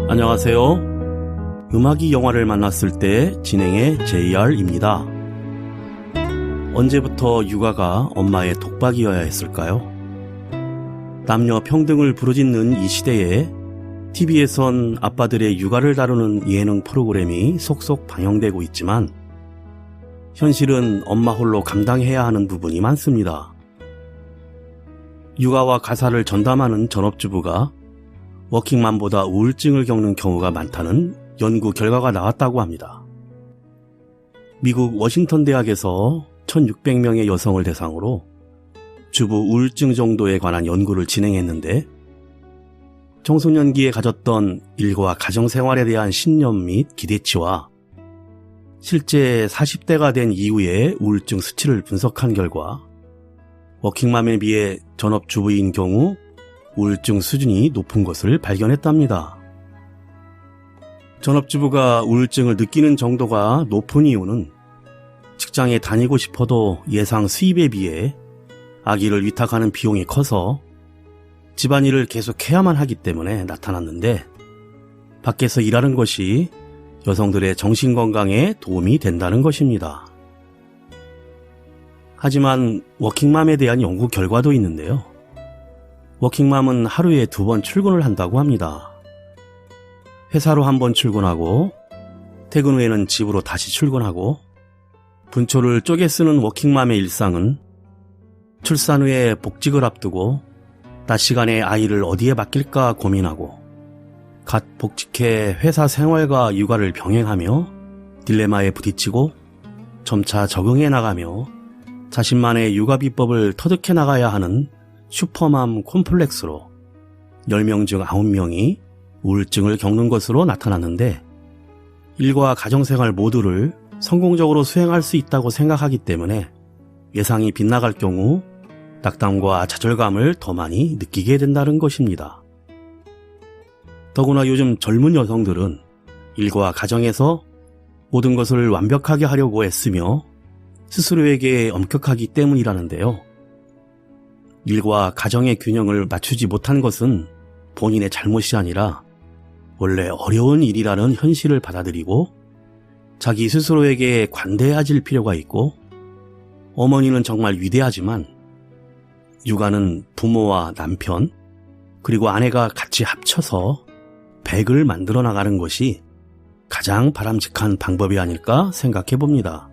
안녕하세요. 음악이 영화를 만났을 때 진행의 JR입니다. 언제부터 육아가 엄마의 독박이어야 했을까요? 남녀 평등을 부르짖는 이 시대에 TV에선 아빠들의 육아를 다루는 예능 프로그램이 속속 방영되고 있지만 현실은 엄마 홀로 감당해야 하는 부분이 많습니다. 육아와 가사를 전담하는 전업주부가 워킹맘보다 우울증을 겪는 경우가 많다는 연구 결과가 나왔다고 합니다. 미국 워싱턴 대학에서 1600명의 여성을 대상으로 주부 우울증 정도에 관한 연구를 진행했는데 청소년기에 가졌던 일과 가정생활에 대한 신념 및 기대치와 실제 40대가 된 이후의 우울증 수치를 분석한 결과 워킹맘에 비해 전업주부인 경우 우울증 수준이 높은 것을 발견했답니다. 전업주부가 우울증을 느끼는 정도가 높은 이유는 직장에 다니고 싶어도 예상 수입에 비해 아기를 위탁하는 비용이 커서 집안일을 계속 해야만 하기 때문에 나타났는데 밖에서 일하는 것이 여성들의 정신건강에 도움이 된다는 것입니다. 하지만 워킹맘에 대한 연구 결과도 있는데요. 워킹맘은 하루에 2번 출근을 한다고 합니다. 회사로 1번 출근하고 퇴근 후에는 집으로 다시 출근하고 분초를 쪼개 쓰는 워킹맘의 일상은 출산 후에 복직을 앞두고 낮 시간에 아이를 어디에 맡길까 고민하고 갓 복직해 회사 생활과 육아를 병행하며 딜레마에 부딪히고 점차 적응해 나가며 자신만의 육아 비법을 터득해 나가야 하는 슈퍼맘 콤플렉스로 10명 중 9명이 우울증을 겪는 것으로 나타났는데 일과 가정생활 모두를 성공적으로 수행할 수 있다고 생각하기 때문에 예상이 빗나갈 경우 낙담과 좌절감을 더 많이 느끼게 된다는 것입니다. 더구나 요즘 젊은 여성들은 일과 가정에서 모든 것을 완벽하게 하려고 애쓰며 스스로에게 엄격하기 때문이라는데요. 일과 가정의 균형을 맞추지 못한 것은 본인의 잘못이 아니라 원래 어려운 일이라는 현실을 받아들이고 자기 스스로에게 관대해질 필요가 있고 어머니는 정말 위대하지만 육아는 부모와 남편 그리고 아내가 같이 합쳐서 100을 만들어 나가는 것이 가장 바람직한 방법이 아닐까 생각해 봅니다.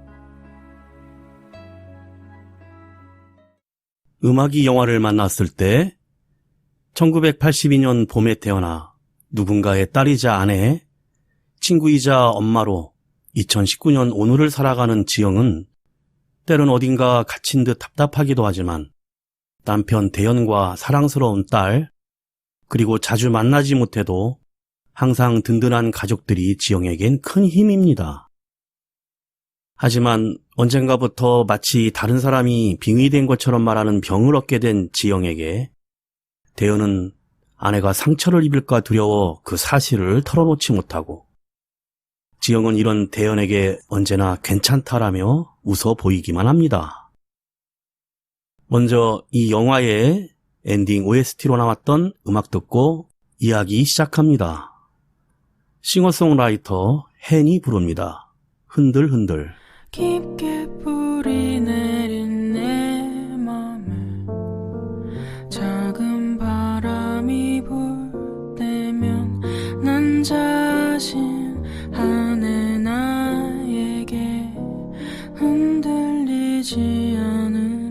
음악이 영화를 만났을 때 1982년 봄에 태어나 누군가의 딸이자 아내, 친구이자 엄마로 2019년 오늘을 살아가는 지영은 때론 어딘가 갇힌 듯 답답하기도 하지만 남편 대현과 사랑스러운 딸, 그리고 자주 만나지 못해도 항상 든든한 가족들이 지영에겐 큰 힘입니다. 하지만 언젠가부터 마치 다른 사람이 빙의된 것처럼 말하는 병을 얻게 된 지영에게 대현은 아내가 상처를 입을까 두려워 그 사실을 털어놓지 못하고 지영은 이런 대현에게 언제나 괜찮다라며 웃어 보이기만 합니다. 먼저 이 영화의 엔딩 OST로 나왔던 음악 듣고 이야기 시작합니다. 싱어송라이터 헨이 부릅니다. 흔들흔들. 깊게 뿌리 내린 내 맘에 작은 바람이 불 때면 난 자신하네 나에게 흔들리지 않으면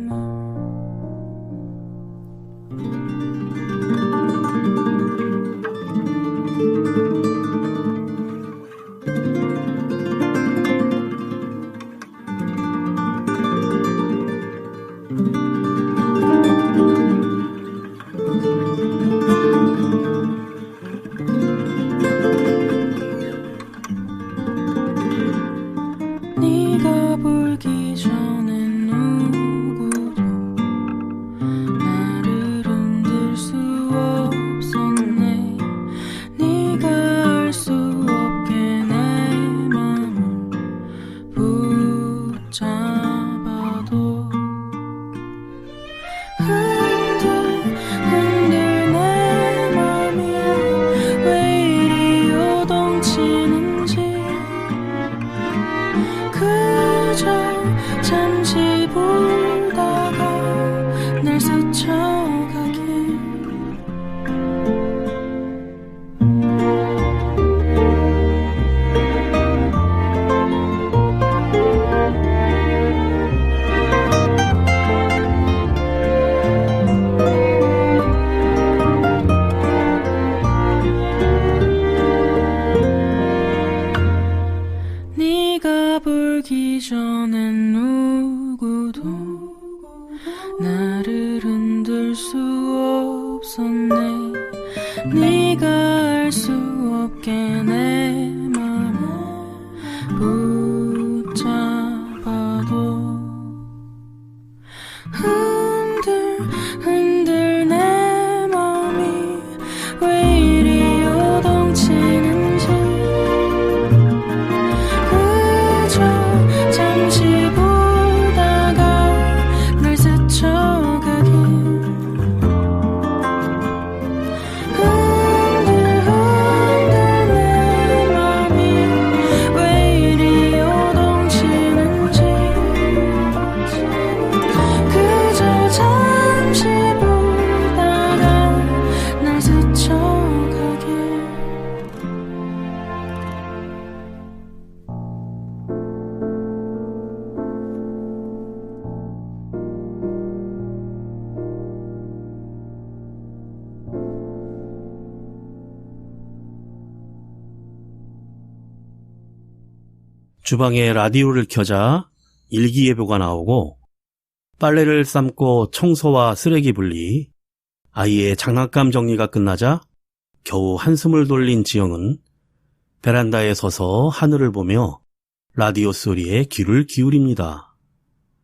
네가 알 수 없게 내 맘을 붙잡아도 흔들 내 맘이 왜 이리 요동치는지 그저 잠시 보다가 날 스쳐가길 흔들 내 맘이 왜 이리 요동치는지 그저 잠시 보다가 날 스쳐가길 주방에 라디오를 켜자 일기예보가 나오고 빨래를 삶고 청소와 쓰레기 분리, 아이의 장난감 정리가 끝나자 겨우 한숨을 돌린 지영은 베란다에 서서 하늘을 보며 라디오 소리에 귀를 기울입니다.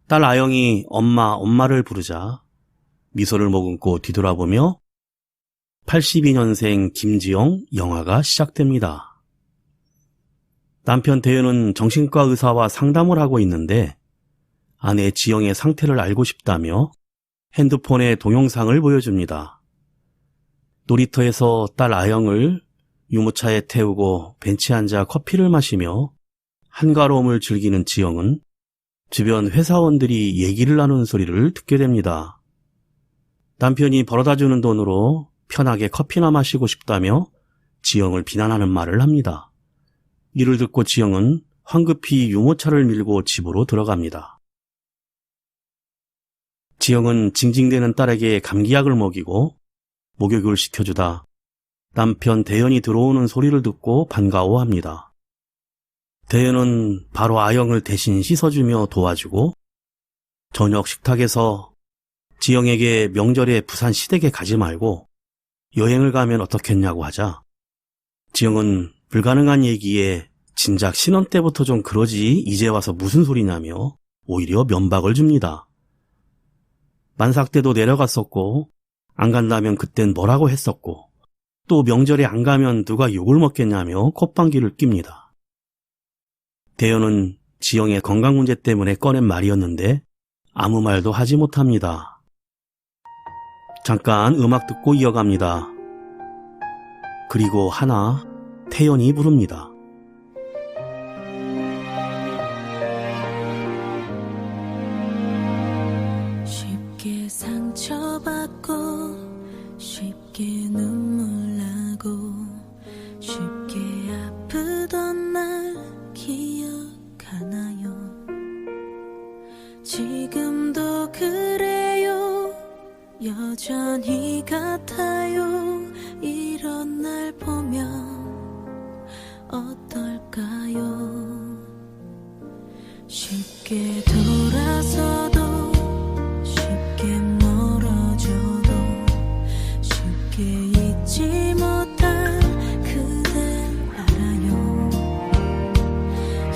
딸 아영이 엄마를 부르자 미소를 머금고 뒤돌아보며 82년생 김지영 영화가 시작됩니다. 남편 대현은 정신과 의사와 상담을 하고 있는데 아내 지영의 상태를 알고 싶다며 핸드폰에 동영상을 보여줍니다. 놀이터에서 딸 아영을 유모차에 태우고 벤치에 앉아 커피를 마시며 한가로움을 즐기는 지영은 주변 회사원들이 얘기를 나누는 소리를 듣게 됩니다. 남편이 벌어다주는 돈으로 편하게 커피나 마시고 싶다며 지영을 비난하는 말을 합니다. 이를 듣고 지영은 황급히 유모차를 밀고 집으로 들어갑니다. 지영은 징징대는 딸에게 감기약을 먹이고 목욕을 시켜주다 남편 대현이 들어오는 소리를 듣고 반가워합니다. 대현은 바로 아영을 대신 씻어주며 도와주고 저녁 식탁에서 지영에게 명절에 부산 시댁에 가지 말고 여행을 가면 어떻겠냐고 하자 지영은 불가능한 얘기에 진작 신혼 때부터 좀 그러지 이제 와서 무슨 소리냐며 오히려 면박을 줍니다. 만삭 때도 내려갔었고 안 간다면 그땐 뭐라고 했었고 또 명절에 안 가면 누가 욕을 먹겠냐며 콧방귀를 낍니다. 대현은 지영의 건강 문제 때문에 꺼낸 말이었는데 아무 말도 하지 못합니다. 잠깐 음악 듣고 이어갑니다. 그리고 하나 태연이 부릅니다. 쉽게 상처받고 쉽게 눈물 나고 쉽게 아프던 날 기억하나요? 지금도 그래요. 여전히 같아요. 이런 날 보면 어떨까요? 쉽게 돌아서도 쉽게 멀어져도 쉽게 잊지 못할 그댈 알아요.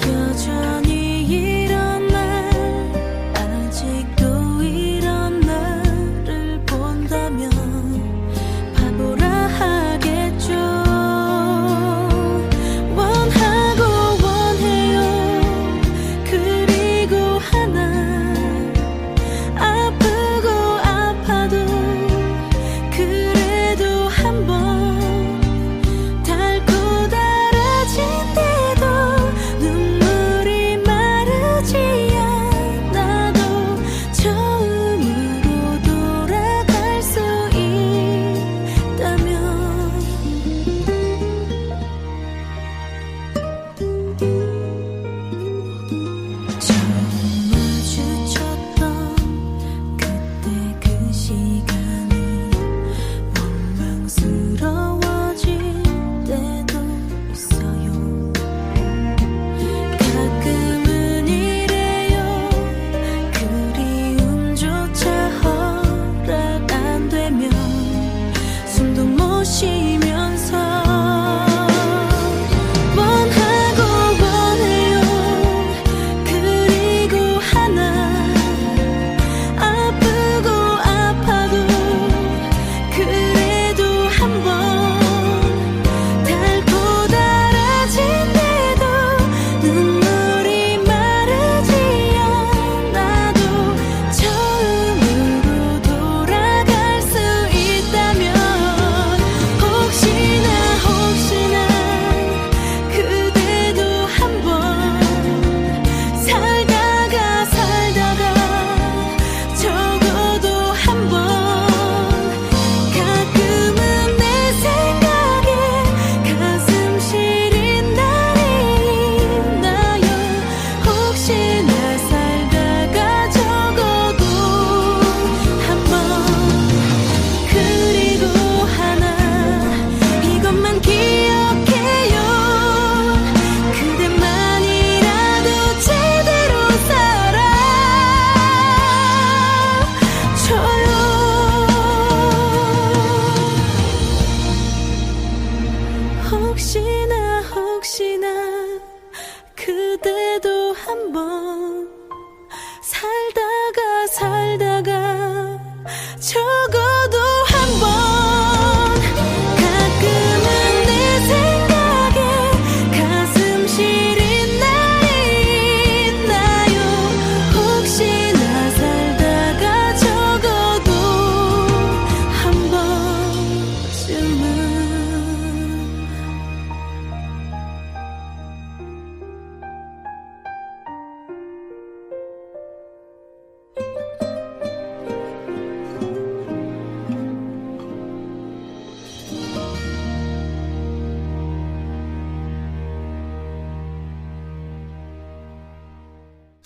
여전히 이런 날 아직도 이런 나를 본다면 바보라 하겠죠. 원하고 원해요. 그리고 하나 아프고 아파도 그래도 한번 닳고 달아진대도 눈물이 마르지 않아도 처음으로 돌아갈 수 있다면 처음 마주쳤던 그때 그 시간이 원망스러워질 때도 있어요. 가끔은 이래요. 그리움조차 허락 안 되면 숨도 못 쉬면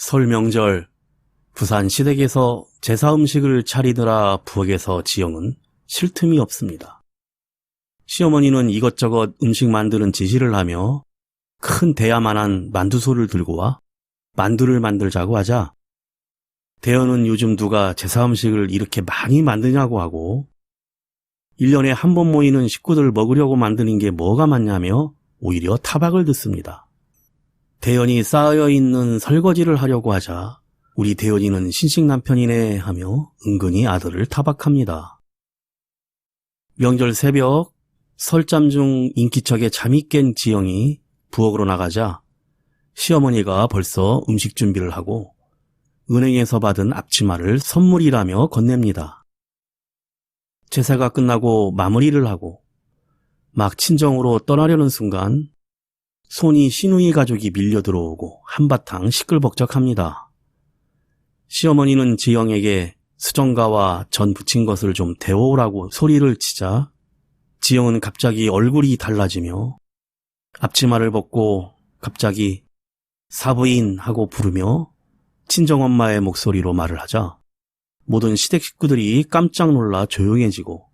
설 명절 부산 시댁에서 제사 음식을 차리느라 부엌에서 지영은 쉴 틈이 없습니다. 시어머니는 이것저것 음식 만드는 지시를 하며 큰 대야만한 만두소를 들고 와 만두를 만들자고 하자 대여는 요즘 누가 제사 음식을 이렇게 많이 만드냐고 하고 1년에 한 번 모이는 식구들 먹으려고 만드는 게 뭐가 맞냐며 오히려 타박을 듣습니다. 대연이 쌓여있는 설거지를 하려고 하자 우리 대연이는 신식 남편이네 하며 은근히 아들을 타박합니다. 명절 새벽 설잠 중 인기척에 잠이 깬 지영이 부엌으로 나가자 시어머니가 벌써 음식 준비를 하고 은행에서 받은 앞치마를 선물이라며 건넵니다. 제사가 끝나고 마무리를 하고 막 친정으로 떠나려는 순간 손이 시누이 가족이 밀려 들어오고 한바탕 시끌벅적합니다. 시어머니는 지영에게 수정가와 전 부친 것을 좀 데워오라고 소리를 치자 지영은 갑자기 얼굴이 달라지며 앞치마를 벗고 갑자기 사부인 하고 부르며 친정엄마의 목소리로 말을 하자 모든 시댁 식구들이 깜짝 놀라 조용해지고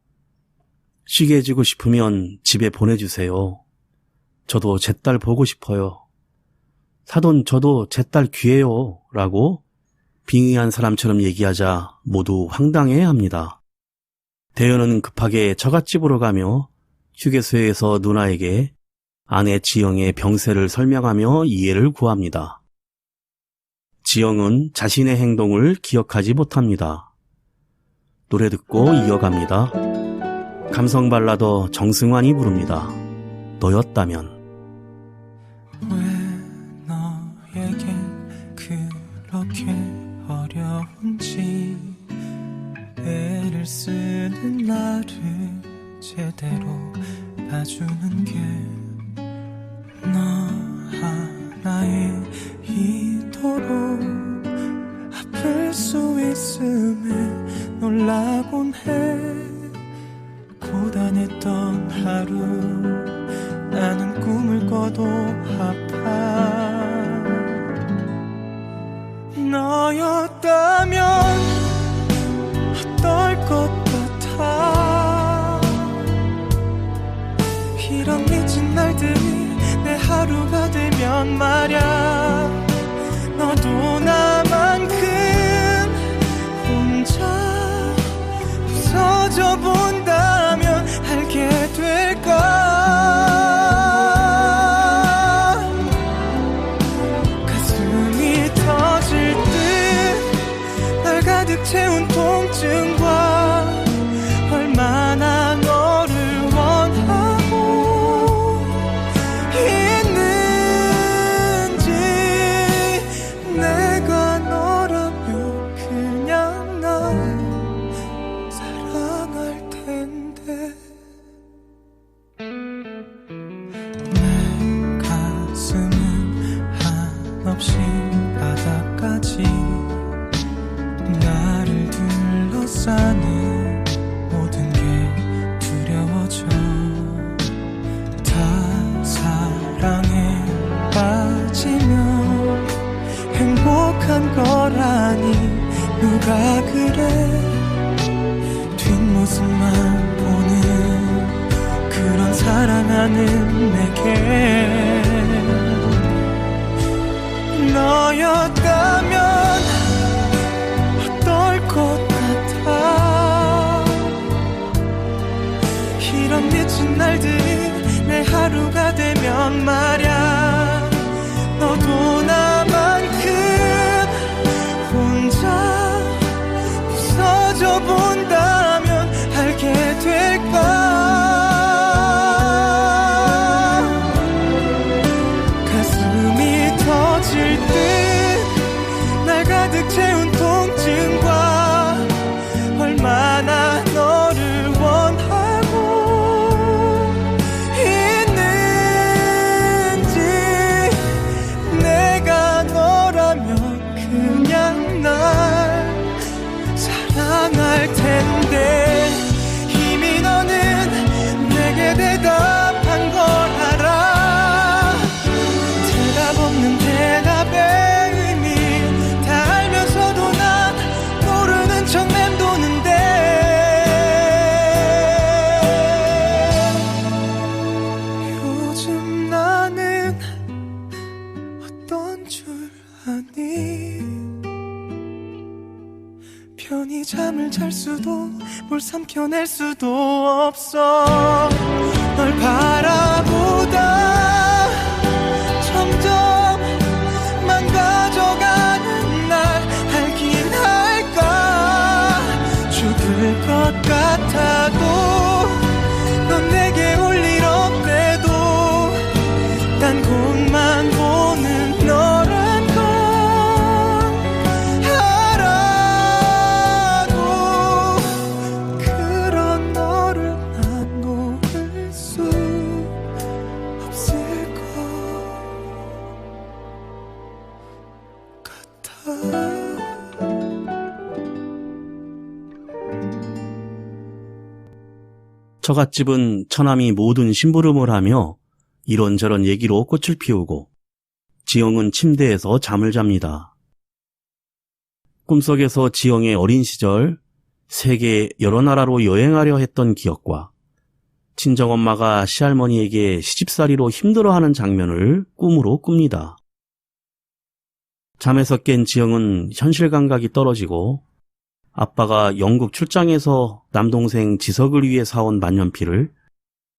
쉬게 해주고 싶으면 집에 보내주세요. 저도 제 딸 보고 싶어요. 사돈 저도 제 딸 귀해요. 라고 빙의한 사람처럼 얘기하자 모두 황당해합니다. 대연은 급하게 처갓집으로 가며 휴게소에서 누나에게 아내 지영의 병세를 설명하며 이해를 구합니다. 지영은 자신의 행동을 기억하지 못합니다. 노래 듣고 이어갑니다. 감성 발라더 정승환이 부릅니다. 너였다면. 왜 너에겐 그렇게 어려운지 애를 쓰는 나를 제대로 봐주는 게 너 하나에 이토록 아플 수 있음에 놀라곤 해. 고단했던 하루 나는 꿈을 꿔도 아파. 너였다면 어떨 것 같아. 이런 미친 날들이 내 하루가 되면 말야 너도 나만큼 혼자 부서져 본다면 알게 될까. 가슴이 터질 듯 날 가득 채운 통증과 얼마나 너를 원하고 있는지. 내가 너라면 그냥 날 사랑할 텐데. 내 가슴은 한없이 바닥까지 나를 둘러싸는 모든 게 두려워져. 다 사랑에 빠지면 행복한 거라니 누가 그래. 뒷모습만 보는 그런 사랑하는 내게 너였다면 어떨 것 같아. 이런 미친 날들이 내 하루가 되면 말야 너도 나만큼 혼자 부서져 본다면 알게 될까. 가슴이 터질 듯 날 가득 채운 통증과 얼마나 너를 원하고 있는지. 내가 뭘 삼켜낼 수도 없어. 널 바라보다 점점 망가져가는 날 알긴 할까. 죽을 것 같아도 넌 내게 올 일 없대도 딴 곳만 보는 너란 걸 알아도 그런 너를 난 놓을 수 없을 것 같아. 처갓집은 처남이 모든 심부름을 하며 이런저런 얘기로 꽃을 피우고 지영은 침대에서 잠을 잡니다. 꿈속에서 지영의 어린 시절 세계 여러 나라로 여행하려 했던 기억과 친정엄마가 시할머니에게 시집살이로 힘들어하는 장면을 꿈으로 꿉니다. 잠에서 깬 지영은 현실 감각이 떨어지고 아빠가 영국 출장에서 남동생 지석을 위해 사온 만년필을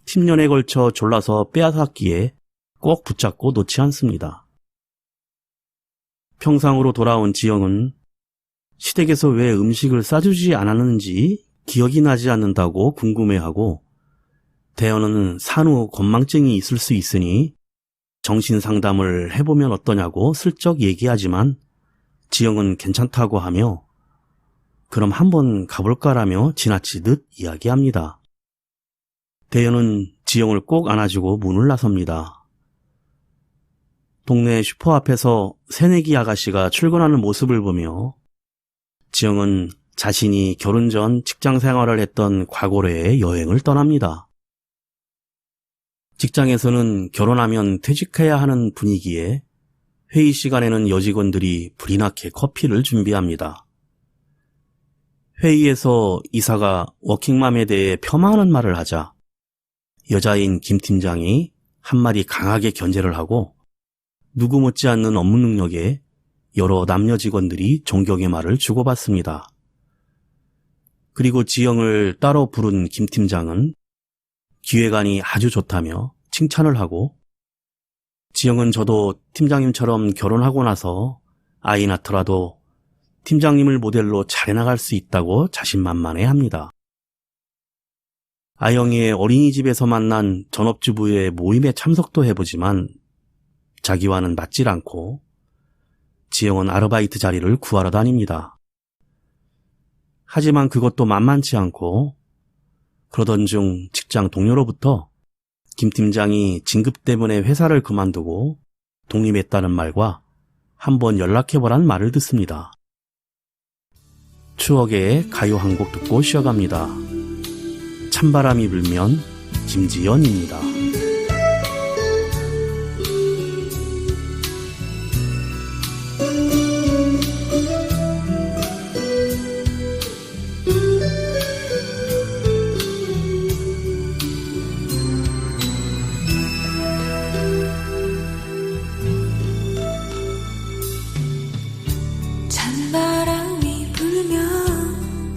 10년에 걸쳐 졸라서 빼앗았기에 꼭 붙잡고 놓지 않습니다. 평상으로 돌아온 지영은 시댁에서 왜 음식을 싸주지 않았는지 기억이 나지 않는다고 궁금해하고 대연은 산후 건망증이 있을 수 있으니 정신상담을 해보면 어떠냐고 슬쩍 얘기하지만 지영은 괜찮다고 하며 그럼 한번 가볼까라며 지나치듯 이야기합니다. 대연은 지영을 꼭 안아주고 문을 나섭니다. 동네 슈퍼 앞에서 새내기 아가씨가 출근하는 모습을 보며 지영은 자신이 결혼 전 직장 생활을 했던 과거로의 여행을 떠납니다. 직장에서는 결혼하면 퇴직해야 하는 분위기에 회의 시간에는 여직원들이 불이 나게 커피를 준비합니다. 회의에서 이사가 워킹맘에 대해 폄하하는 말을 하자 여자인 김 팀장이 한마디 강하게 견제를 하고 누구 못지않는 업무 능력에 여러 남녀 직원들이 존경의 말을 주고받습니다. 그리고 지영을 따로 부른 김 팀장은 기획안이 아주 좋다며 칭찬을 하고 지영은 저도 팀장님처럼 결혼하고 나서 아이 낳더라도 팀장님을 모델로 잘 나갈 수 있다고 자신만만해합니다. 아영이의 어린이집에서 만난 전업주부의 모임에 참석도 해보지만 자기와는 맞질 않고 지영은 아르바이트 자리를 구하러 다닙니다. 하지만 그것도 만만치 않고 그러던 중 직장 동료로부터 김 팀장이 진급 때문에 회사를 그만두고 독립했다는 말과 한번 연락해보란 말을 듣습니다. 추억의 가요 한 곡 듣고 쉬어갑니다. 찬바람이 불면 김지연입니다. 찬바람이 불면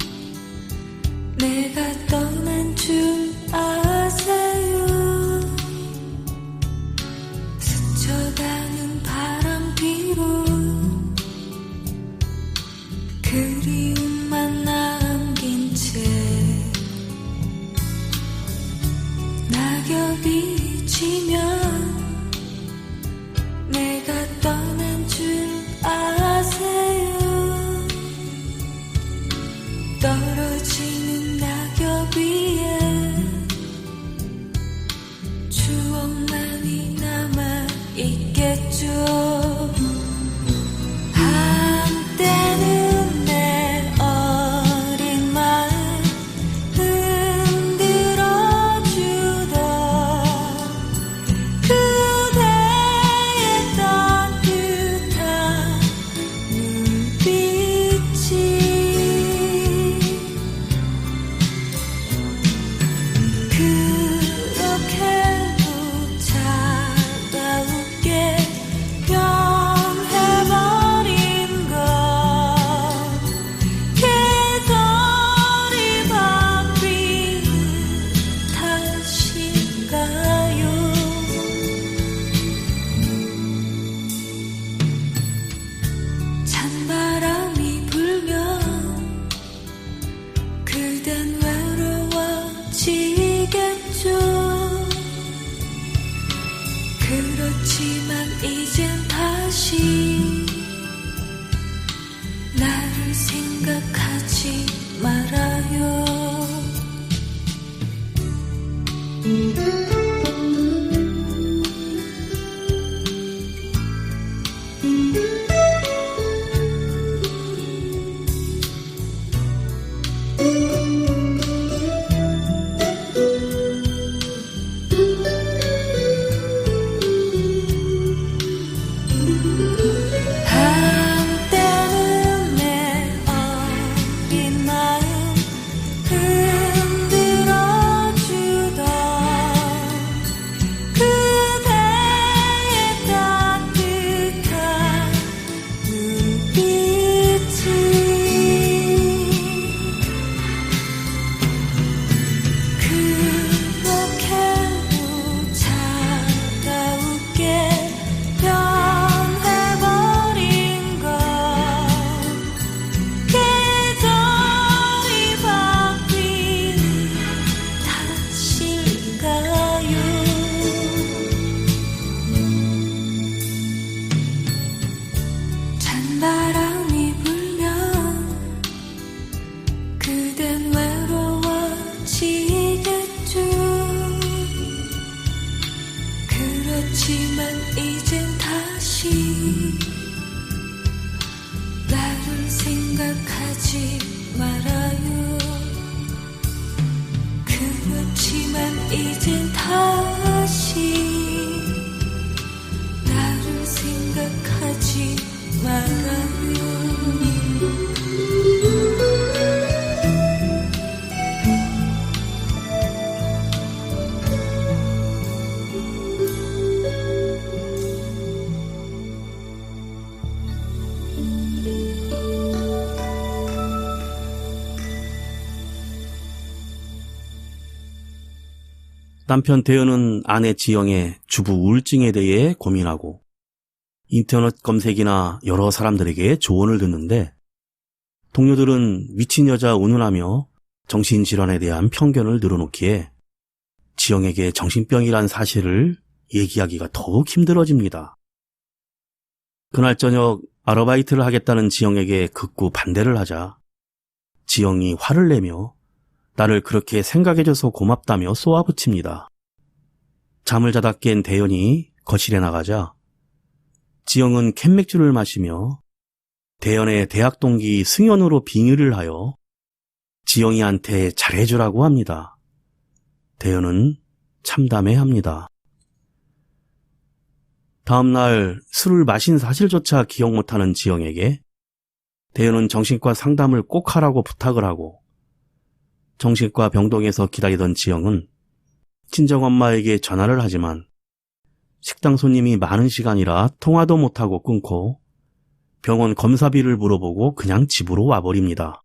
내가 떠난 줄 아세요. 스쳐가는 바람 뒤로 그리움만 남긴 채 낙엽이 지면 내가 떠난 줄 아세요. 떨어지는 낙엽 위에 추억만이 남아있겠죠. 한때는 내 어린 마음 흔들어주던 그대의 따뜻한 눈빛이 그렇게도 차가우게 변 그렇지만 이젠 다시 나를 생각하지 말아요. 한때는 내 어린 마음 흔들어주던 그대의 따뜻한 눈빛이 그렇게도 차가우게 변해버린 것 계절이 바뀐 탓일까요? 찬바람이 불면 그댄 외로워지겠죠. 그렇지만 이젠 다시 나를 생각하지 말아요. 그렇지만 이젠 다시 나를 생각하지 말아요. 남편 대현은 아내 지영의 주부 우울증에 대해 고민하고 인터넷 검색이나 여러 사람들에게 조언을 듣는데 동료들은 미친 여자 운운하며 정신질환에 대한 편견을 늘어놓기에 지영에게 정신병이란 사실을 얘기하기가 더욱 힘들어집니다. 그날 저녁 아르바이트를 하겠다는 지영에게 극구 반대를 하자 지영이 화를 내며 나를 그렇게 생각해줘서 고맙다며 쏘아붙입니다. 잠을 자다 깬 대현이 거실에 나가자 지영은 캔맥주를 마시며 대현의 대학 동기 승현으로 빙의를 하여 지영이한테 잘해주라고 합니다. 대현은 참담해합니다. 다음날 술을 마신 사실조차 기억 못하는 지영에게 대현은 정신과 상담을 꼭 하라고 부탁을 하고 정신과 병동에서 기다리던 지영은 친정엄마에게 전화를 하지만 식당 손님이 많은 시간이라 통화도 못하고 끊고 병원 검사비를 물어보고 그냥 집으로 와버립니다.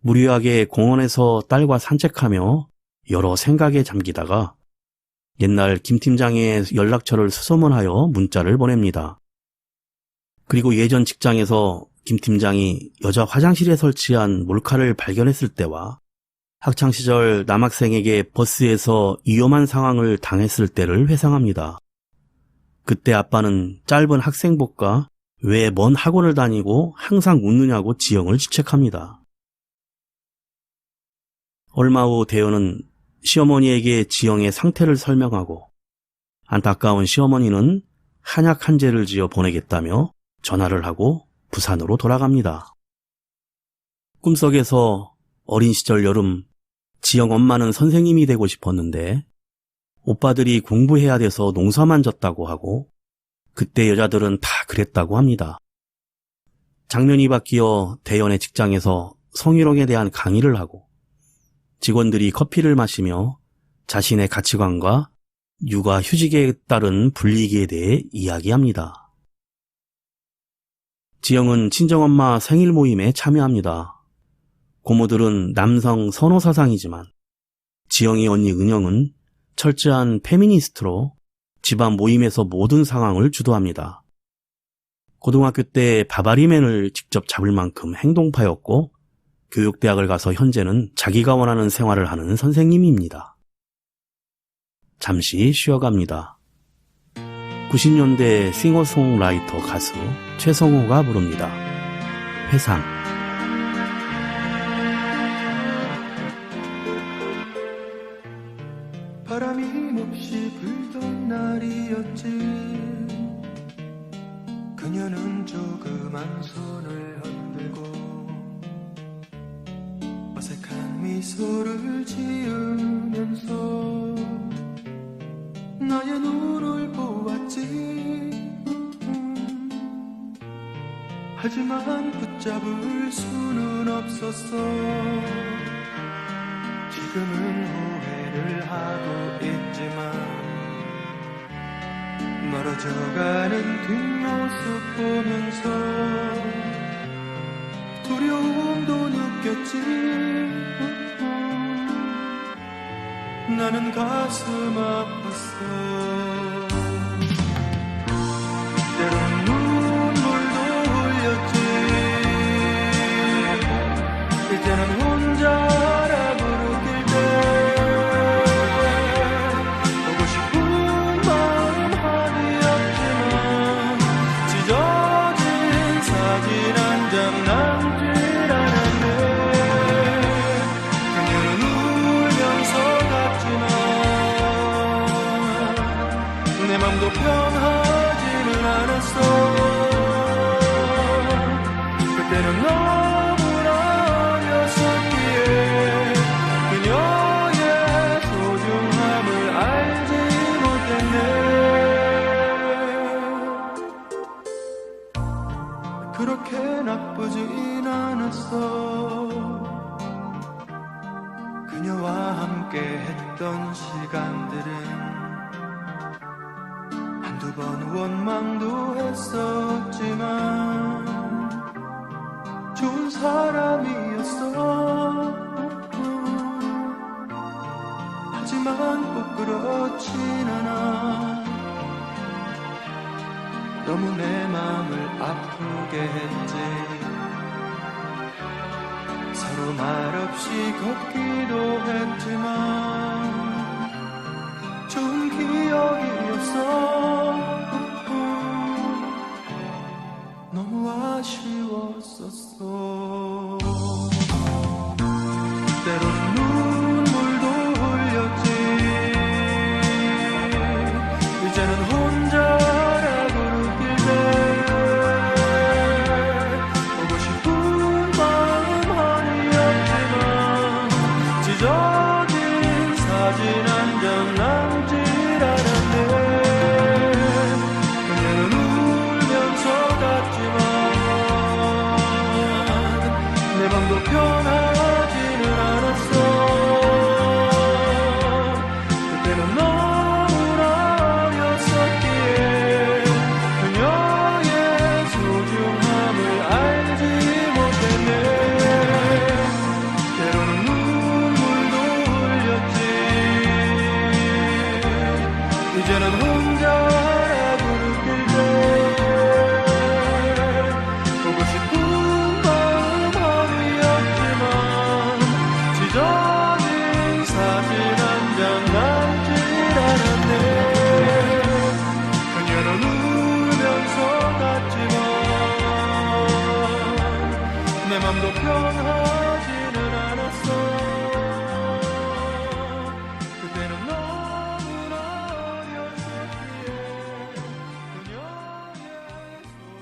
무료하게 공원에서 딸과 산책하며 여러 생각에 잠기다가 옛날 김 팀장의 연락처를 수소문하여 문자를 보냅니다. 그리고 예전 직장에서 김 팀장이 여자 화장실에 설치한 몰카를 발견했을 때와 학창시절 남학생에게 버스에서 위험한 상황을 당했을 때를 회상합니다. 그때 아빠는 짧은 학생복과 왜 먼 학원을 다니고 항상 웃느냐고 지영을 지책합니다. 얼마 후 대현은 시어머니에게 지영의 상태를 설명하고 안타까운 시어머니는 한약 한 제를 지어 보내겠다며 전화를 하고 부산으로 돌아갑니다. 꿈속에서 어린 시절 여름 지영 엄마는 선생님이 되고 싶었는데 오빠들이 공부해야 돼서 농사만 졌다고 하고 그때 여자들은 다 그랬다고 합니다. 장면이 바뀌어 대현의 직장에서 성희롱에 대한 강의를 하고 직원들이 커피를 마시며 자신의 가치관과 육아 휴직에 따른 불이익에 대해 이야기합니다. 지영은 친정엄마 생일 모임에 참여합니다. 고모들은 남성 선호 사상이지만 지영이 언니 은영은 철저한 페미니스트로 집안 모임에서 모든 상황을 주도합니다. 고등학교 때 바바리맨을 직접 잡을 만큼 행동파였고 교육대학을 가서 현재는 자기가 원하는 생활을 하는 선생님입니다. 잠시 쉬어갑니다. 90년대 싱어송라이터 가수 최성호가 부릅니다. 회상. 바람이 몹시 불던 날이었지. 그녀는 조그만 손을 흔들고 어색한 미소를 지으면서 나의 눈을 보았지. 하지만 붙잡을 수는 없었어. 지금은 후회를 하고 있지만 멀어져가는 뒷모습 보면서 두려움도 느꼈지. 나는 가슴 아팠어. 때론 눈물도 흘렸지. 이제는 혼자라고 느낄 때 보고 싶은 마음 아니었지만 찢어진 사진 한 장 남질 않았네. 그녀는 울면서 갔지만 내 맘도 편하지는 않았어. 그때는 너무나 어렸었기에 그녀의 소중함을 알지 못했네. 그렇게 나쁘진 않았어. 그녀와 함께 했던 시간들은 한두 번 원망도 했었지만 좋은 사람이었어. 하지만 꼭 그렇진 않아. 너무 내 맘을 아프게 했지. 서로 말없이 걷기도 했지만 좋은 기억이었어. 너무 아쉬웠었어. 때로는 눈물도 흘렸지. 이제는 혼자라고 느낄 때 보고 싶은 마음 아니었지만 찢어진 사진 한 장 남질 않았네. 그녀는 울면서 갔지만 내 맘도 편하지는 않았어. 그때는 너무나 어렸었기에 그녀의 소중함을 알지 못했네. 때로는 눈물도 흘렸지. 이제는 혼자라고 느낄 때 보고 싶은 마음 아니었지만 찢어진 사진 한 장 남질 않았네. 그녀는 울면서 갔지만 내 맘도 편하지는 않았어. 그때는 너무나 어렸었기에 그녀의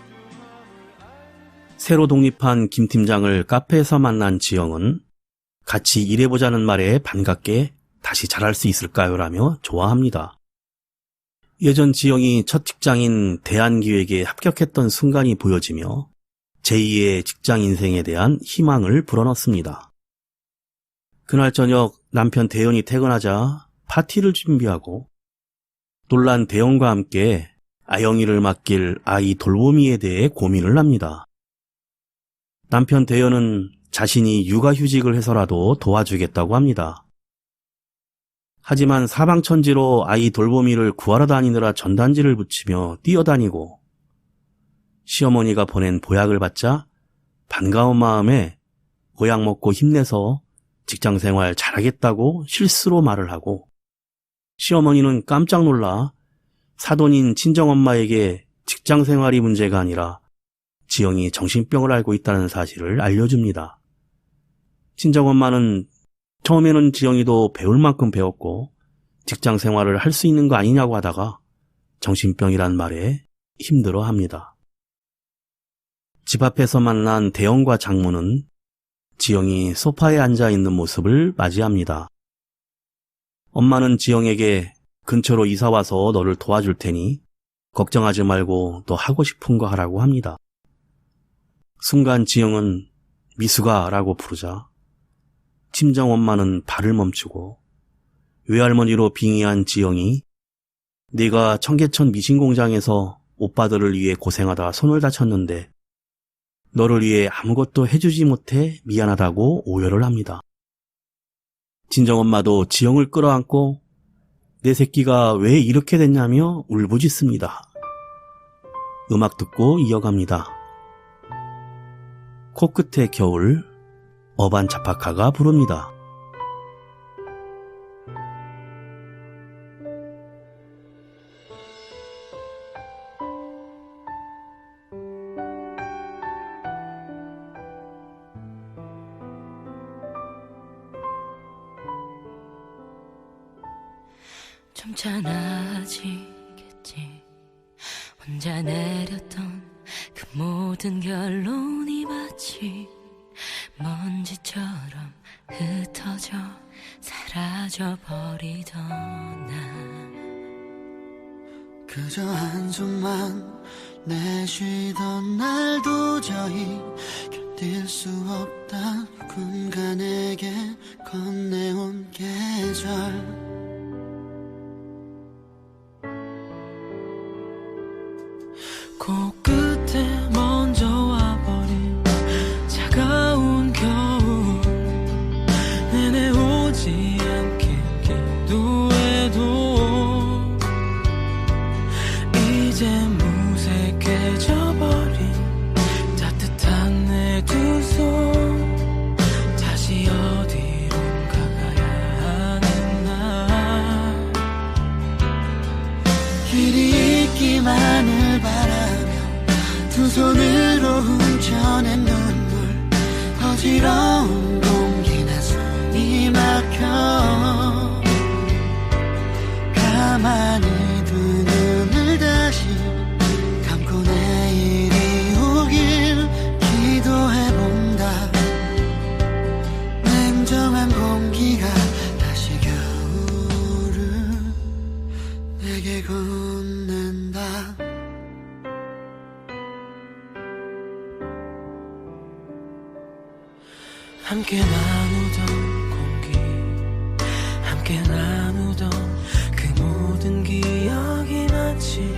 소중함을 새로 독립한 김 팀장을 카페에서 만난 지영은 같이 일해보자는 말에 반갑게 다시 잘할 수 있을까요? 라며 좋아합니다. 예전 지영이 첫 직장인 대한기획에 합격했던 순간이 보여지며 제2의 직장 인생에 대한 희망을 불어넣습니다. 그날 저녁 남편 대현이 퇴근하자 파티를 준비하고 놀란 대현과 함께 아영이를 맡길 아이 돌보미에 대해 고민을 합니다. 남편 대현은 자신이 육아휴직을 해서라도 도와주겠다고 합니다. 하지만 사방천지로 아이 돌보미를 구하러 다니느라 전단지를 붙이며 뛰어다니고 시어머니가 보낸 보약을 받자 반가운 마음에 보약 먹고 힘내서 직장생활 잘하겠다고 실수로 말을 하고 시어머니는 깜짝 놀라 사돈인 친정엄마에게 직장 생활이 문제가 아니라 지영이 정신병을 앓고 있다는 사실을 알려줍니다. 친정엄마는 처음에는 지영이도 배울 만큼 배웠고 직장 생활을 할 수 있는 거 아니냐고 하다가 정신병이란 말에 힘들어합니다. 집 앞에서 만난 대영과 장모는 지영이 소파에 앉아 있는 모습을 맞이합니다. 엄마는 지영에게 근처로 이사와서 너를 도와줄 테니 걱정하지 말고 너 하고 싶은 거 하라고 합니다. 순간 지영은 미숙아라고 부르자 친정엄마는 발을 멈추고 외할머니로 빙의한 지영이 네가 청계천 미신공장에서 오빠들을 위해 고생하다 손을 다쳤는데 너를 위해 아무것도 해주지 못해 미안하다고 오열을 합니다. 친정엄마도 지영을 끌어안고 내 새끼가 왜 이렇게 됐냐며 울부짖습니다. 음악 듣고 이어갑니다. 코끝의 겨울, 어반자파카가 부릅니다. 좀 차나지겠지. 혼자 내렸던 그 모든 결론이 마치 먼지처럼 흩어져 사라져버리던 나. 그저 한숨만 내쉬던 날 도저히 견딜 수 없다. 누군가 내게 건네온 계절. 코끝에 먼저 와버린 차가운 겨울 내내 오지 않게 기도해도 이제 무색해져버린 따뜻한 내 두 손 다시 어디론가 가야 하는 나. 길이 있기만을 바라며 두 손으로 훔쳐낸 눈물. 어지러운 공기나 숨이 막혀 가만히 두 눈을 다시 감고 내일이 오길 기도해본다. 냉정한 공기가 다시 겨울을 내게 건넨다. 함께 나누던 공기, 함께 나누던 그 모든 기억이 마치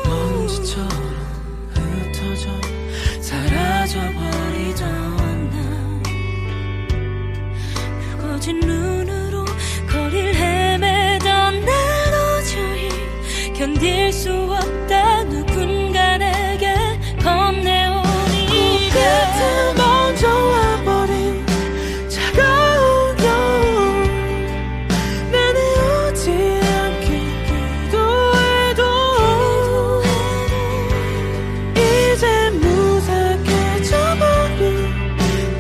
먼지처럼 흩어져 사라져버리던 나. 붉어진 눈으로 거리를 헤매던 난 도저히 견딜 수 없다. 누군가 내게 건네온 이별. 코끝에 먼저 와버린 차가운 겨울 내내 오지 않게 기도해도 이제 무색해져버린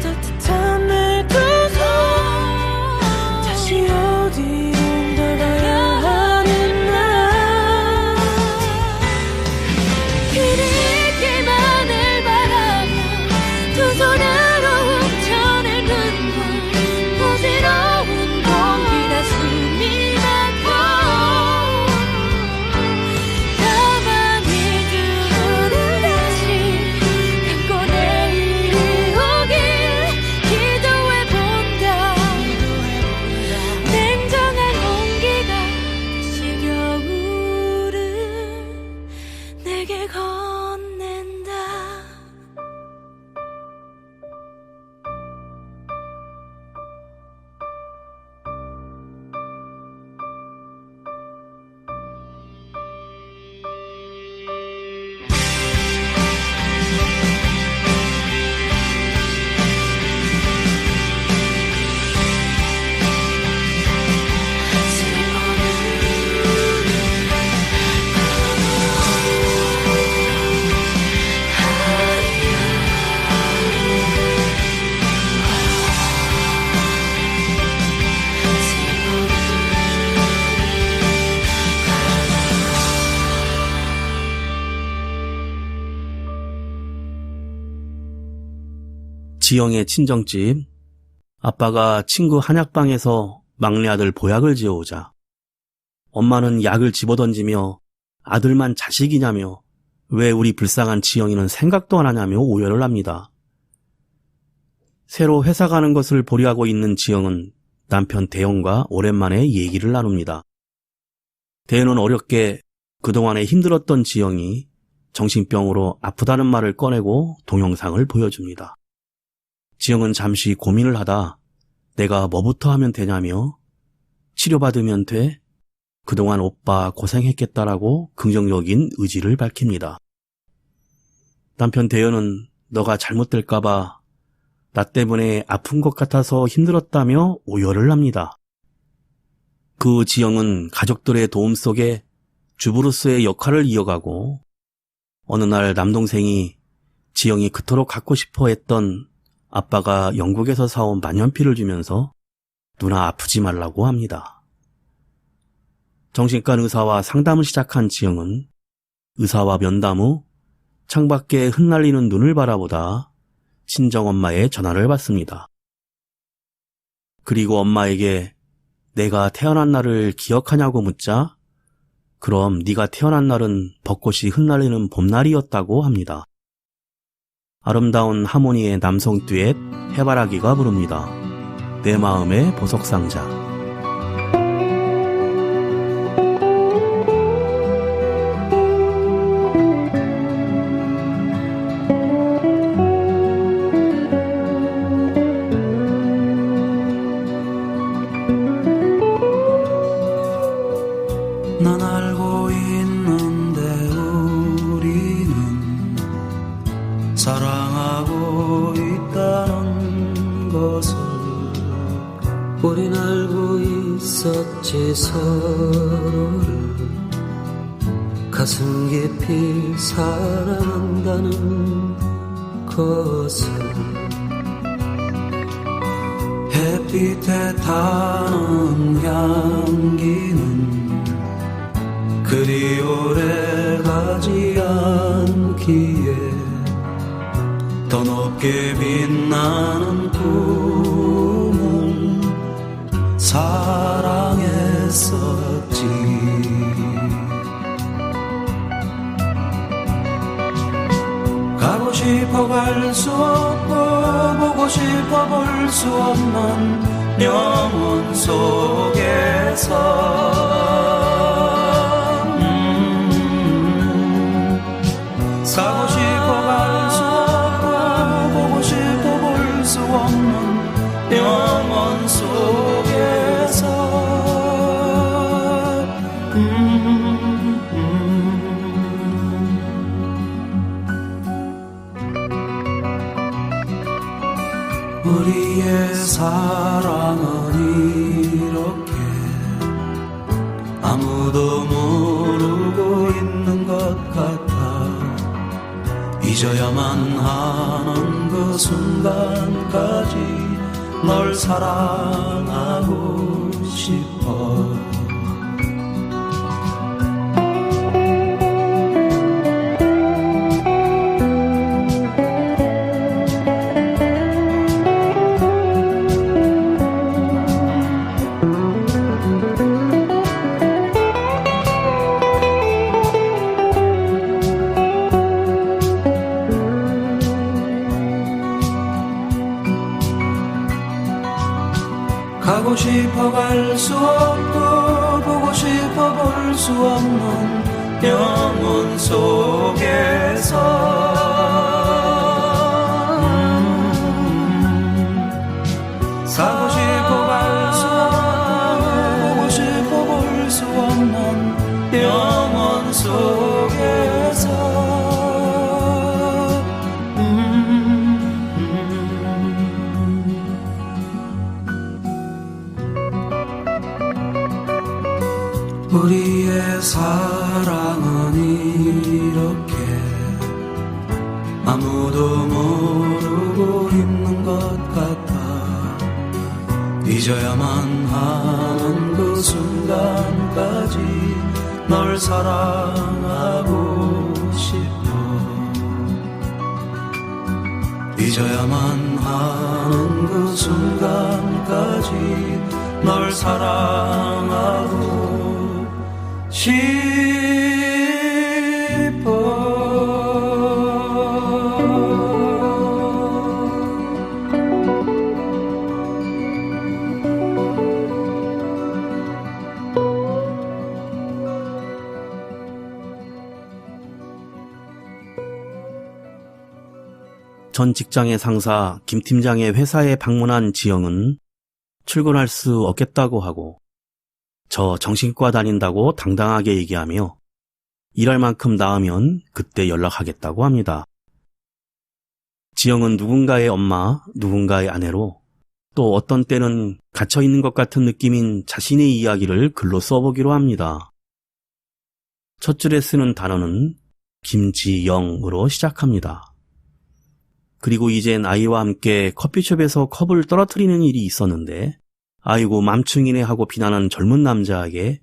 따뜻한 내 두 손 다시 어디론가 가야 하는 나. 지영의 친정집. 아빠가 친구 한약방에서 막내 아들 보약을 지어오자 엄마는 약을 집어던지며 아들만 자식이냐며 왜 우리 불쌍한 지영이는 생각도 안 하냐며 오열을 합니다. 새로 회사 가는 것을 보류하고 있는 지영은 남편 대영과 오랜만에 얘기를 나눕니다. 대영은 어렵게 그동안에 힘들었던 지영이 정신병으로 아프다는 말을 꺼내고 동영상을 보여줍니다. 지영은 잠시 고민을 하다 내가 뭐부터 하면 되냐며 치료받으면 돼? 그동안 오빠 고생했겠다라고 긍정적인 의지를 밝힙니다. 남편 대현은 너가 잘못될까봐 나 때문에 아픈 것 같아서 힘들었다며 오열을 합니다. 그 지영은 가족들의 도움 속에 주부로서의 역할을 이어가고 어느 날 남동생이 지영이 그토록 갖고 싶어 했던 아빠가 영국에서 사온 만년필을 주면서 누나 아프지 말라고 합니다. 정신과 의사와 상담을 시작한 지영은 의사와 면담 후 창밖에 흩날리는 눈을 바라보다 친정엄마의 전화를 받습니다. 그리고 엄마에게 내가 태어난 날을 기억하냐고 묻자 그럼 네가 태어난 날은 벚꽃이 흩날리는 봄날이었다고 합니다. 아름다운 하모니의 남성 듀엣 해바라기가 부릅니다. 내 마음의 보석상자. 난 알고 있는데 우리는 사랑하고 있다는 것을 우린 알고 있었지 서로를 가슴 깊이 사랑한다는 것을 햇빛에 타는 향기는 그리 오래 가지 않기에 더 높게 빛나는 꿈을 사랑했었지. 가고 싶어 갈 수 없고 보고 싶어 볼 수 없는 영혼 속에서 가고 싶어 갈 수 없고 보고 싶어 볼 수 없는 영혼 속에서 우리의 사랑은 이렇게 아무도 모르고 있는 것 같아. 잊어야만 하는 그 순간까지 널 사랑하고 싶어. 가고 싶어 갈 수 없고 보고 싶어 볼 수 없는 영혼 속에서 가고 싶어 갈 수 없고 보고 싶어 볼 수 없는 영혼 속에서 우리의 사랑은 이렇게 아무도 모르고 있는 것 같아. 잊어야만 하는 그 순간까지 널 사랑하고 싶어. 잊어야만 하는 그 순간까지 널 사랑하고 싶어. 전 직장의 상사 김 팀장의 회사에 방문한 지영은 출근할 수 없겠다고 하고 저 정신과 다닌다고 당당하게 얘기하며 일할 만큼 나으면 그때 연락하겠다고 합니다. 지영은 누군가의 엄마, 누군가의 아내로 또 어떤 때는 갇혀있는 것 같은 느낌인 자신의 이야기를 글로 써보기로 합니다. 첫 줄에 쓰는 단어는 김지영으로 시작합니다. 그리고 이젠 아이와 함께 커피숍에서 컵을 떨어뜨리는 일이 있었는데 아이고 맘충이네 하고 비난한 젊은 남자에게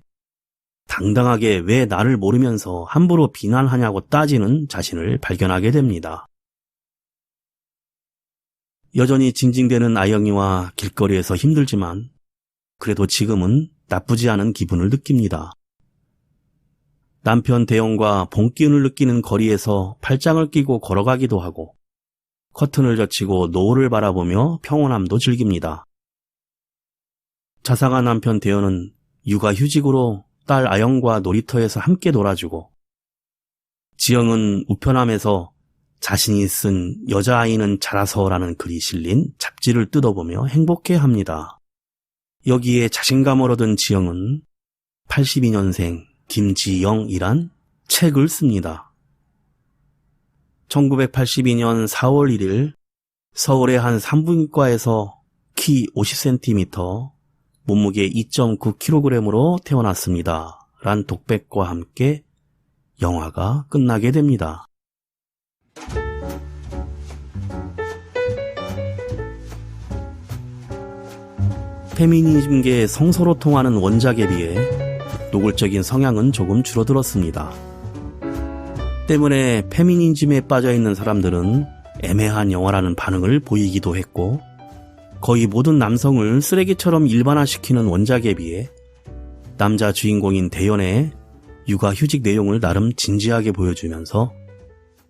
당당하게 왜 나를 모르면서 함부로 비난하냐고 따지는 자신을 발견하게 됩니다. 여전히 징징대는 아영이와 길거리에서 힘들지만 그래도 지금은 나쁘지 않은 기분을 느낍니다. 남편 대영과 봄 기운을 느끼는 거리에서 팔짱을 끼고 걸어가기도 하고 커튼을 젖히고 노을을 바라보며 평온함도 즐깁니다. 자상한 남편 대현은 육아휴직으로 딸 아영과 놀이터에서 함께 놀아주고 지영은 우편함에서 자신이 쓴 여자아이는 자라서라는 글이 실린 잡지를 뜯어보며 행복해합니다. 여기에 자신감을 얻은 지영은 82년생 김지영이란 책을 씁니다. 1982년 4월 1일 서울의 한 산부인과에서 키 50cm, 몸무게 2.9kg으로 태어났습니다. 란 독백과 함께 영화가 끝나게 됩니다. 페미니즘계의 성서로 통하는 원작에 비해 노골적인 성향은 조금 줄어들었습니다. 때문에 페미니즘에 빠져있는 사람들은 애매한 영화라는 반응을 보이기도 했고 거의 모든 남성을 쓰레기처럼 일반화시키는 원작에 비해 남자 주인공인 대연의 육아휴직 내용을 나름 진지하게 보여주면서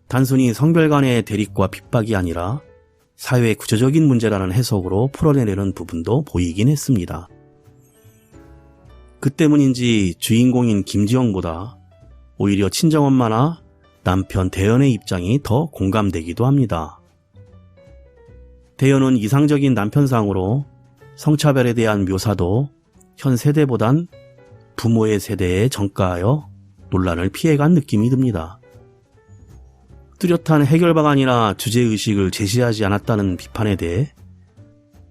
단순히 성별 간의 대립과 핍박이 아니라 사회 구조적인 문제라는 해석으로 풀어내려는 부분도 보이긴 했습니다. 그 때문인지 주인공인 김지영보다 오히려 친정엄마나 남편 대연의 입장이 더 공감되기도 합니다. 대연은 이상적인 남편상으로 성차별에 대한 묘사도 현 세대보단 부모의 세대에 전가하여 논란을 피해간 느낌이 듭니다. 뚜렷한 해결 방안이나 주제의식을 제시하지 않았다는 비판에 대해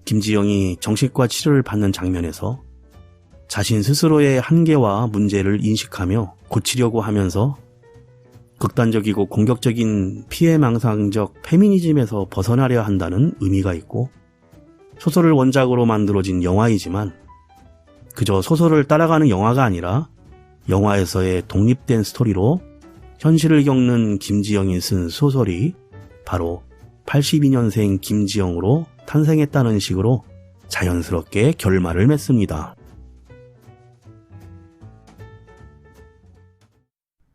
김지영이 정신과 치료를 받는 장면에서 자신 스스로의 한계와 문제를 인식하며 고치려고 하면서 극단적이고 공격적인 피해망상적 페미니즘에서 벗어나려 한다는 의미가 있고 소설을 원작으로 만들어진 영화이지만 그저 소설을 따라가는 영화가 아니라 영화에서의 독립된 스토리로 현실을 겪는 김지영이 쓴 소설이 바로 82년생 김지영으로 탄생했다는 식으로 자연스럽게 결말을 맺습니다.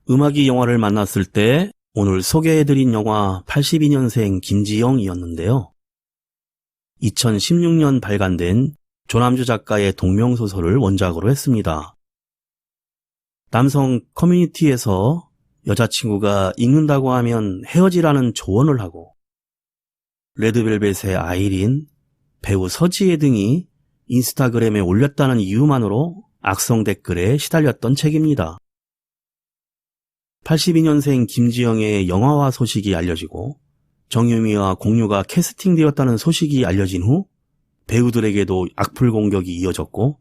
음악이 영화를 만났을 때 오늘 소개해드린 영화 82년생 김지영이었는데요. 2016년 발간된 조남주 작가의 동명소설을 원작으로 했습니다. 남성 커뮤니티에서 여자친구가 읽는다고 하면 헤어지라는 조언을 하고 레드벨벳의 아이린, 배우 서지혜 등이 인스타그램에 올렸다는 이유만으로 악성 댓글에 시달렸던 책입니다. 82년생 김지영의 영화화 소식이 알려지고 정유미와 공유가 캐스팅되었다는 소식이 알려진 후 배우들에게도 악플 공격이 이어졌고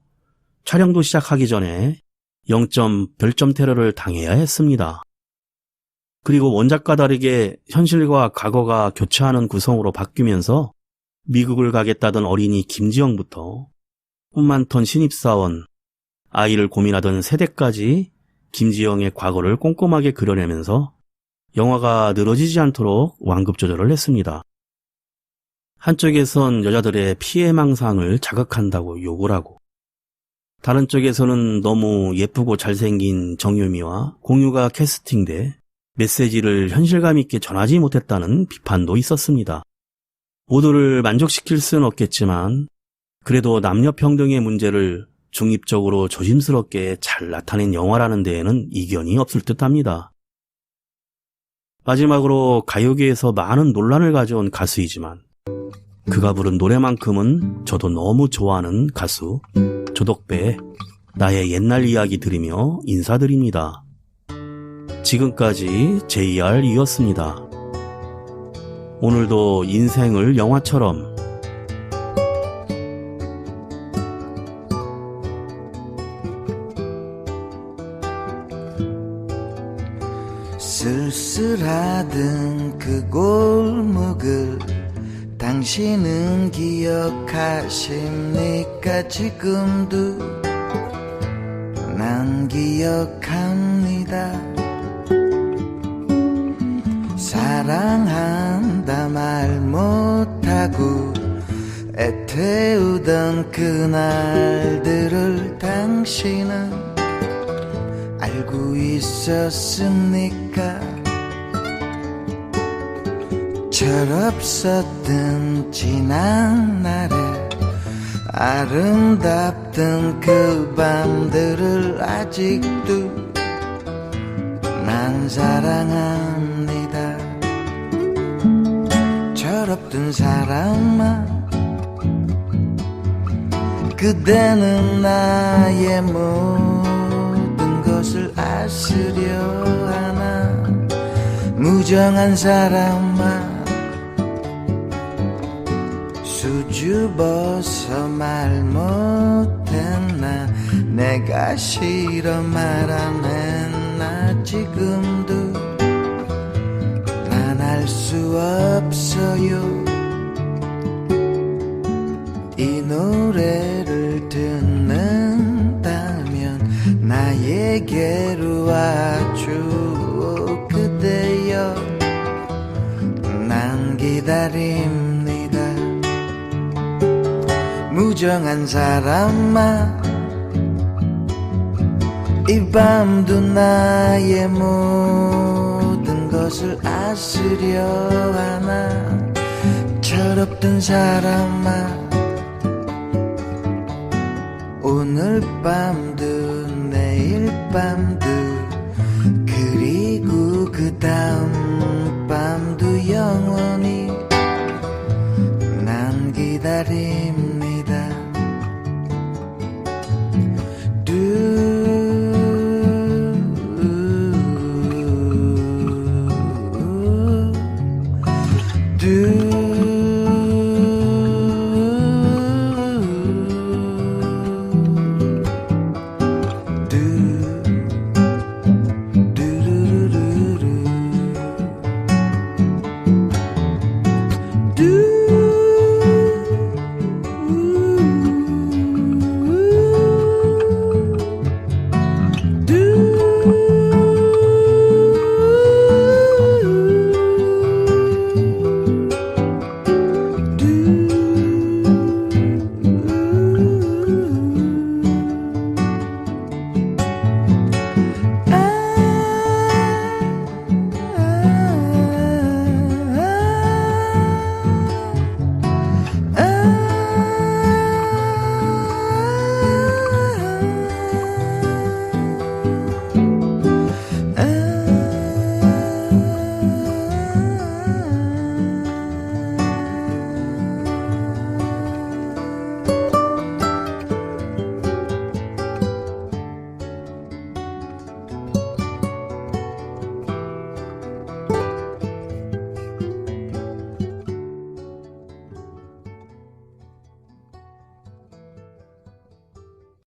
촬영도 시작하기 전에 0점 별점 테러를 당해야 했습니다. 그리고 원작과 다르게 현실과 과거가 교차하는 구성으로 바뀌면서 미국을 가겠다던 어린이 김지영부터 꿈 많던 신입사원, 아이를 고민하던 세대까지 김지영의 과거를 꼼꼼하게 그려내면서 영화가 늘어지지 않도록 완급 조절을 했습니다. 한쪽에선 여자들의 피해망상을 자극한다고 욕을 하고, 다른 쪽에서는 너무 예쁘고 잘생긴 정유미와 공유가 캐스팅돼 메시지를 현실감 있게 전하지 못했다는 비판도 있었습니다. 모두를 만족시킬 수는 없겠지만 그래도 남녀평등의 문제를 중립적으로 조심스럽게 잘 나타낸 영화라는 데에는 이견이 없을 듯합니다. 마지막으로 가요계에서 많은 논란을 가져온 가수이지만 그가 부른 노래만큼은 저도 너무 좋아하는 가수 조덕배의 나의 옛날 이야기 들으며 인사드립니다. 지금까지 JR이었습니다. 오늘도 인생을 영화처럼 쓸쓸하던 그 골목을 당신은 기억하십니까? 지금도 난 기억합니다. 사랑한다 말 못하고 애태우던 그날들을 당신은 알고 있었습니까? 철없었던 지난날에 아름답던 그 밤들을 아직도 난 사랑합니다. 철없던 사람아, 그대는 나의 모든 것을 아시려 하나. 무정한 사람아, 수줍어서 말 못했나. 내가 싫어 말 안 했나. 지금도 난 알 수 없어요. 이 노래를 듣는다면 나에게로 와줘. 그대여 난 기다립니다. 무정한 사람아, 이 밤도 나의 모든 것을 아시려 하나. 철없던 사람아, 오늘 밤도 내일 밤도 그리고 그 다음 밤도 영원히 난 기다립니다. do